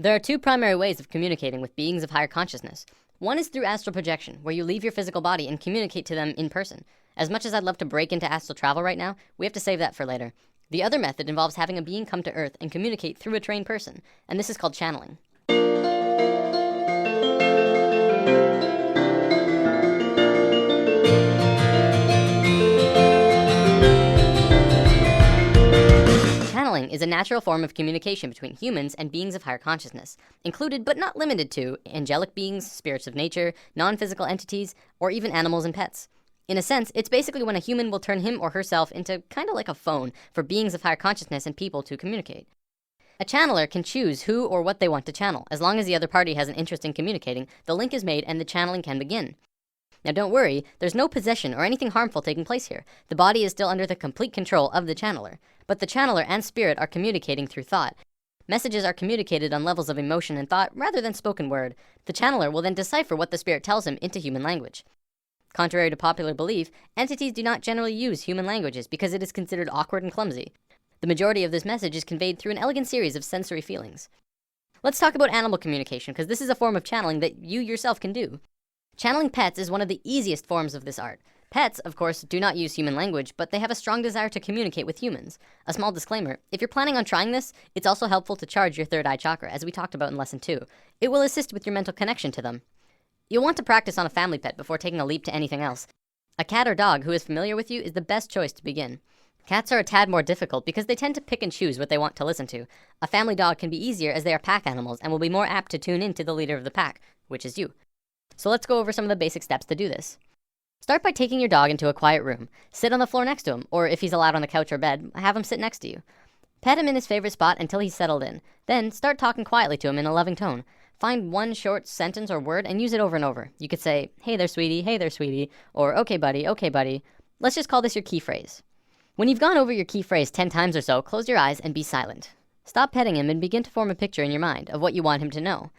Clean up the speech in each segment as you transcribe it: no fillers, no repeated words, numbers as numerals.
There are two primary ways of communicating with beings of higher consciousness. One is through astral projection, where you leave your physical body and communicate to them in person. As much as I'd love to break into astral travel right now, we have to save that for later. The other method involves having a being come to Earth and communicate through a trained person, and this is called channeling. Channeling is a natural form of communication between humans and beings of higher consciousness, included but not limited to angelic beings, spirits of nature, non-physical entities, or even animals and pets. In a sense, it's basically when a human will turn him or herself into kind of like a phone for beings of higher consciousness and people to communicate. A channeler can choose who or what they want to channel. As long as the other party has an interest in communicating, the link is made and the channeling can begin. Now don't worry, there's no possession or anything harmful taking place here. The body is still under the complete control of the channeler. But the channeler and spirit are communicating through thought. Messages are communicated on levels of emotion and thought rather than spoken word. The channeler will then decipher what the spirit tells him into human language. Contrary to popular belief, entities do not generally use human languages because it is considered awkward and clumsy. The majority of this message is conveyed through an elegant series of sensory feelings. Let's talk about animal communication, because this is a form of channeling that you yourself can do. Channeling pets is one of the easiest forms of this art. Pets, of course, do not use human language, but they have a strong desire to communicate with humans. A small disclaimer, if you're planning on trying this, it's also helpful to charge your third eye chakra, as we talked about in lesson 2. It will assist with your mental connection to them. You'll want to practice on a family pet before taking a leap to anything else. A cat or dog who is familiar with you is the best choice to begin. Cats are a tad more difficult because they tend to pick and choose what they want to listen to. A family dog can be easier as they are pack animals and will be more apt to tune in to the leader of the pack, which is you. So let's go over some of the basic steps to do this. Start by taking your dog into a quiet room. Sit on the floor next to him, or if he's allowed on the couch or bed, have him sit next to you. Pet him in his favorite spot until he's settled in. Then start talking quietly to him in a loving tone. Find one short sentence or word and use it over and over. You could say, hey there sweetie, or okay buddy. Let's just call this your key phrase. When you've gone over your key phrase 10 times or so, close your eyes and be silent. Stop petting him and begin to form a picture in your mind of what you want him to know.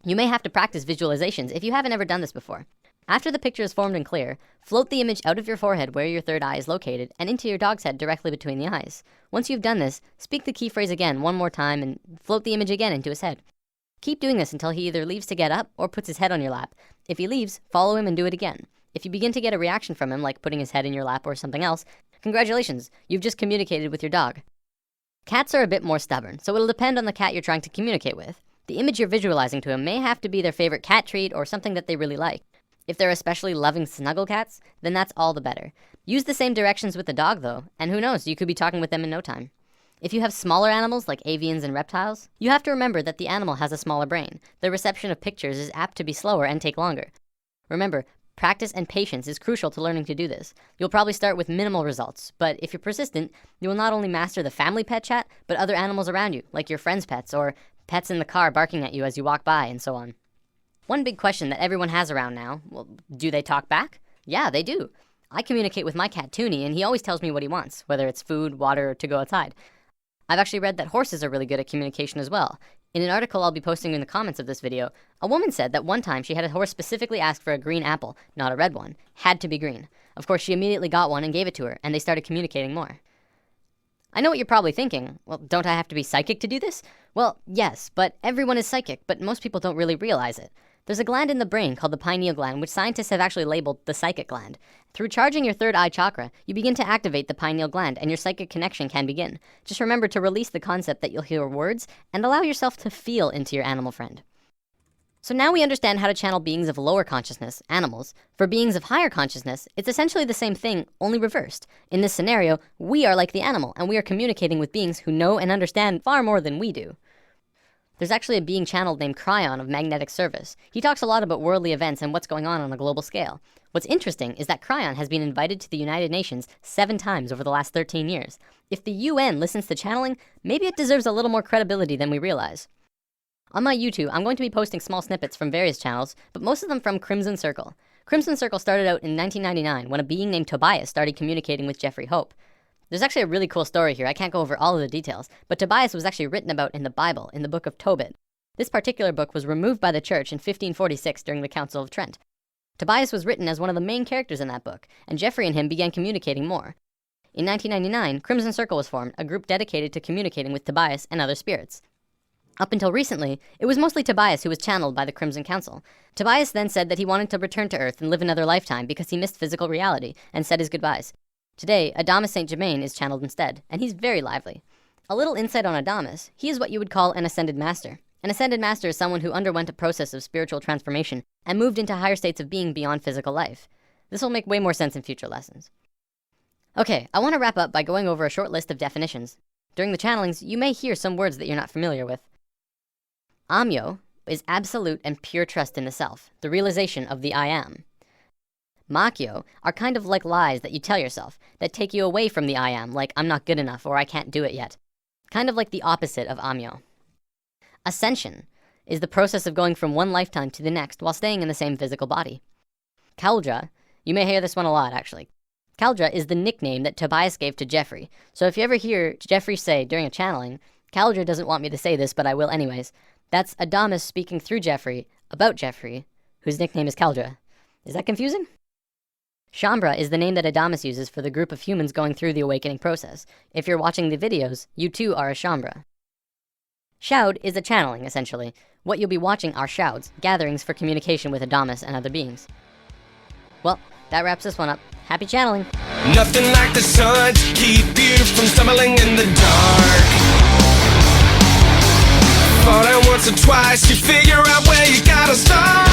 You may have to practice visualizations if you haven't ever done this before. After the picture is formed and clear, float the image out of your forehead where your third eye is located and into your dog's head directly between the eyes. Once you've done this, speak the key phrase again one more time and float the image again into his head. Keep doing this until he either leaves to get up or puts his head on your lap. If he leaves, follow him and do it again. If you begin to get a reaction from him, like putting his head in your lap or something else, congratulations, you've just communicated with your dog. Cats are a bit more stubborn, so it'll depend on the cat you're trying to communicate with. The image you're visualizing to him may have to be their favorite cat treat or something that they really like. If they're especially loving snuggle cats, then that's all the better. Use the same directions with the dog though, and who knows, you could be talking with them in no time. If you have smaller animals like avians and reptiles, you have to remember that the animal has a smaller brain. The reception of pictures is apt to be slower and take longer. Remember, practice and patience is crucial to learning to do this. You'll probably start with minimal results, but if you're persistent, you will not only master the family pet chat, but other animals around you, like your friends' pets or pets in the car barking at you as you walk by and so on. One big question that everyone has around now, well, do they talk back? Yeah, they do. I communicate with my cat Toonie and he always tells me what he wants, whether it's food, water, or to go outside. I've actually read that horses are really good at communication as well. In an article I'll be posting in the comments of this video, a woman said that one time she had a horse specifically ask for a green apple, not a red one. Had to be green. Of course, she immediately got one and gave it to her, and they started communicating more. I know what you're probably thinking. Well, don't I have to be psychic to do this? Well, yes, but everyone is psychic, but most people don't really realize it. There's a gland in the brain called the pineal gland, which scientists have actually labeled the psychic gland. Through charging your third eye chakra, you begin to activate the pineal gland and your psychic connection can begin. Just remember to release the concept that you'll hear words and allow yourself to feel into your animal friend. So now we understand how to channel beings of lower consciousness, animals. For beings of higher consciousness, it's essentially the same thing, only reversed. In this scenario, we are like the animal and we are communicating with beings who know and understand far more than we do. There's actually a being channeled named Cryon of magnetic service. He talks a lot about worldly events and what's going on a global scale. What's interesting is that Cryon has been invited to the United Nations 7 times over the last 13 years. If the UN listens to channeling, maybe it deserves a little more credibility than we realize. On my YouTube, I'm going to be posting small snippets from various channels, but most of them from Crimson Circle. Crimson Circle started out in 1999 when a being named Tobias started communicating with Jeffrey Hope. There's actually a really cool story here. I can't go over all of the details, but Tobias was actually written about in the Bible, in the book of Tobit. This particular book was removed by the church in 1546 during the Council of Trent. Tobias was written as one of the main characters in that book, and Jeffrey and him began communicating more. In 1999, Crimson Circle was formed, a group dedicated to communicating with Tobias and other spirits. Up until recently, it was mostly Tobias who was channeled by the Crimson Council. Tobias then said that he wanted to return to Earth and live another lifetime because he missed physical reality and said his goodbyes. Today, Adamus St. Germain is channeled instead, and he's very lively. A little insight on Adamus: he is what you would call an ascended master. An ascended master is someone who underwent a process of spiritual transformation and moved into higher states of being beyond physical life. This will make way more sense in future lessons. Okay, I want to wrap up by going over a short list of definitions. During the channelings, you may hear some words that you're not familiar with. Amyo is absolute and pure trust in the self, the realization of the I am. Makyo are kind of like lies that you tell yourself that take you away from the I am, like I'm not good enough or I can't do it yet. Kind of like the opposite of Amyo. Ascension is the process of going from one lifetime to the next while staying in the same physical body. Kaldra, you may hear this one a lot actually. Kaldra is the nickname that Tobias gave to Jeffrey. So if you ever hear Jeffrey say during a channeling, Kaldra doesn't want me to say this, but I will anyways, that's Adamus speaking through Jeffrey about Jeffrey, whose nickname is Kaldra. Is that confusing? Shambra is the name that Adamus uses for the group of humans going through the awakening process. If you're watching the videos, you too are a Shambra. Shoud is a channeling, essentially. What you'll be watching are shouds, gatherings for communication with Adamus and other beings. Well, that wraps this one up. Happy channeling! Nothing like the sun to keep you from stumbling in the dark. Falling once or twice, you figure out where you gotta start.